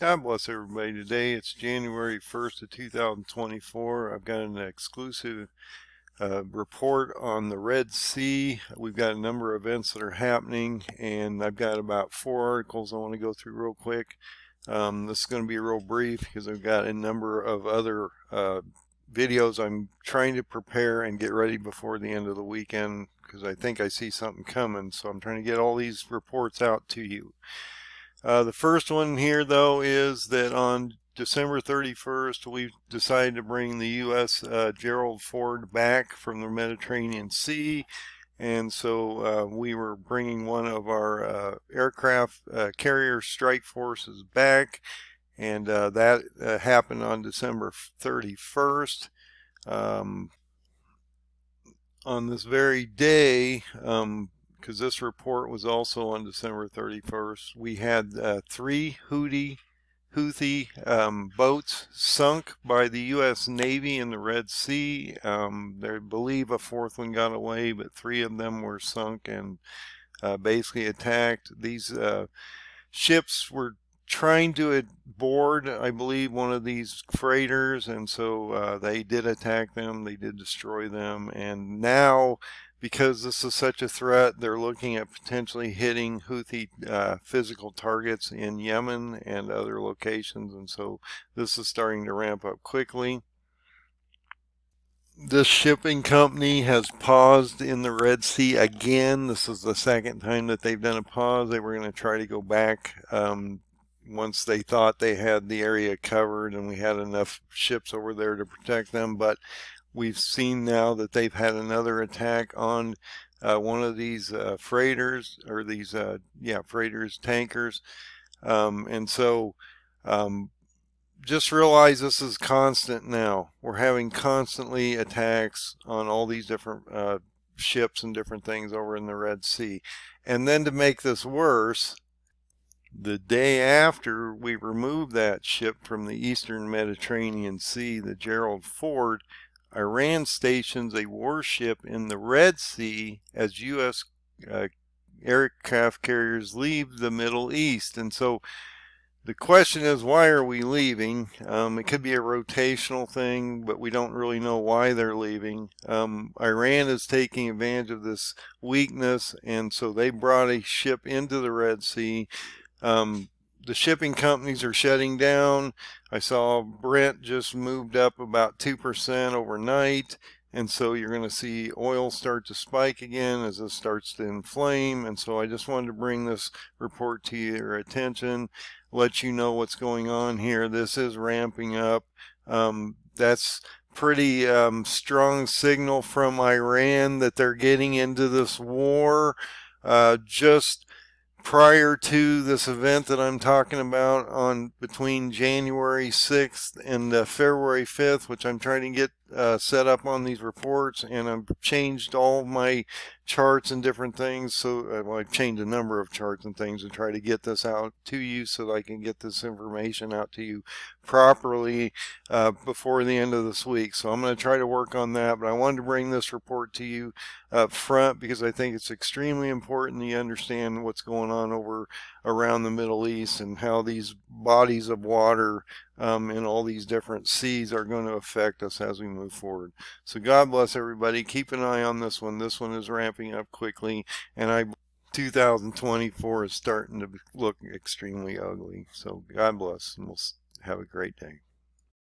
God bless everybody. Today it's January 1st of 2024. I've got an exclusive report on the Red Sea. We've got a number of events that are happening, and I've got about 4 articles I want to go through real quick. This is going to be real brief because I've got a number of other videos I'm trying to prepare and get ready before the end of the weekend because I think I see something coming. So I'm trying to get all these reports out to you. The first one here, though, is that on December 31st, we decided to bring the USS Gerald R back from the Mediterranean Sea. And so we were bringing one of our aircraft carrier strike forces back. And that happened on December 31st. On this very day, because this report was also on December 31st, we had 3 Houthi boats sunk by the U.S. Navy in the Red Sea. They believe a 4th one got away, but 3 of them were sunk and basically attacked. These ships were trying to board, I believe, one of these freighters, and so they did attack them. They did destroy them, and now, because this is such a threat, they're looking at potentially hitting Houthi physical targets in Yemen and other locations, and so this is starting to ramp up quickly. This shipping company has paused in the Red Sea again. This is the second time that they've done a pause. They were going to try to go back once they thought they had the area covered and we had enough ships over there to protect them, but we've seen now that they've had another attack on one of these freighters, or these freighters, tankers, and so just realize this is constant now. We're having constantly attacks on all these different ships and different things over in the Red Sea. And then to make this worse, the day after we removed that ship from the eastern Mediterranean Sea, the Gerald R, Iran stations a warship in the Red Sea as U.S. aircraft carriers leave the Middle East. And so the question is, why are we leaving? It could be a rotational thing, but we don't really know why they're leaving. Iran is taking advantage of this weakness, and so they brought a ship into the Red Sea. The shipping companies are shutting down. I saw Brent just moved up about 2% overnight, and so you're going to see oil start to spike again as this starts to inflame. And so I just wanted to bring this report to your attention, let you know what's going on here. This is ramping up. That's pretty strong signal from Iran that they're getting into this war. Just prior to this event that I'm talking about on between January 6th and February 5th, which I'm trying to get set up on these reports, and I've changed all my charts and different things. So well, I've changed a number of charts and things to try to get this out to you so that I can get this information out to you properly before the end of this week. So I'm going to try to work on that, but I wanted to bring this report to you up front because I think it's extremely important that you understand what's going on over around the Middle East and how these bodies of water in all these different seas are going to affect us as we move forward. So God bless everybody. Keep an eye on this one. This one is ramping up quickly, and 2024 is starting to look extremely ugly. So God bless, and we'll have a great day.